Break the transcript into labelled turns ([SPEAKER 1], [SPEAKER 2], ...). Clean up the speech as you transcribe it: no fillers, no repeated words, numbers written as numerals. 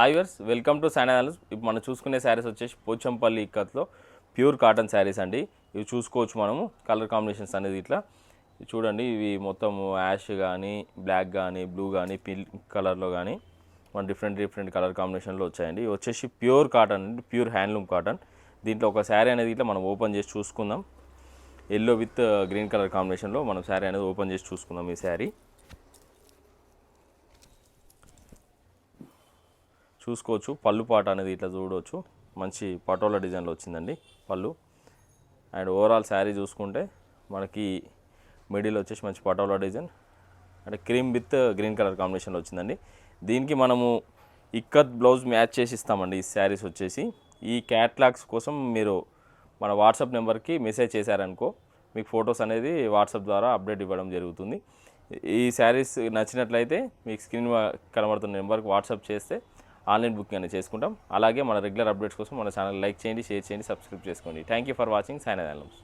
[SPEAKER 1] Hi viewers welcome to Sanalis. ఇప్పుడు మనం చూసుకునే శారీస్ వచ్చేసి పోచంపల్లి ఇక్కత్లో ప్యూర్ కాటన్ శారీస్ అండి. ఇవి చూసుకోవచ్చు మనము కలర్ కాంబినేషన్స్ అనేది ఇట్లా చూడండి. ఇవి మొత్తం యాష్ కానీ బ్లాక్ కానీ బ్లూ కానీ పింక్ కలర్లో కానీ మన డిఫరెంట్ కలర్ కాంబినేషన్లో వచ్చాయండి. ఇవి వచ్చేసి ప్యూర్ కాటన్ అండి, ప్యూర్ హ్యాండ్లూమ్ కాటన్. దీంట్లో ఒక శారీ అనేది ఇట్లా మనం ఓపెన్ చేసి చూసుకుందాం. ఎల్లో విత్ గ్రీన్ కలర్ కాంబినేషన్లో మనం శారీ అనేది ఓపెన్ చేసి చూసుకుందాం. ఈ శారీ చూసుకోవచ్చు. పళ్ళు పాట అనేది ఇట్లా చూడవచ్చు. మంచి పటోలా డిజైన్లో వచ్చిందండి పళ్ళు. అండ్ ఓవరాల్ శారీ చూసుకుంటే మనకి మిడిల్ వచ్చేసి మంచి పటోలా డిజైన్ అంటే క్రీమ్ విత్ గ్రీన్ కలర్ కాంబినేషన్లో వచ్చిందండి. దీనికి మనము ఇక్కత్ బ్లౌజ్ మ్యాచ్ చేసి ఇస్తామండి. ఈ శారీస్ వచ్చేసి ఈ క్యాట్లాగ్స్ కోసం మీరు మన వాట్సాప్ నెంబర్కి మెసేజ్ చేశారనుకో మీకు ఫొటోస్ అనేది వాట్సాప్ ద్వారా అప్డేట్ ఇవ్వడం జరుగుతుంది. ఈ శారీస్ నచ్చినట్లయితే మీకు స్క్రీన్ కనబడుతున్న నెంబర్కి వాట్సాప్ చేస్తే ఆన్లైన్ బుకింగ్ అనేది చేసుకుంటాం. అలాగే మన రెగ్యులర్ అప్డేట్స్ కోసం మన ఛానల్ లైక్ చేయండి, షేర్ చేయండి, సబ్స్క్రైబ్ చేసుకోండి. Thank you for watching సానాలిస్.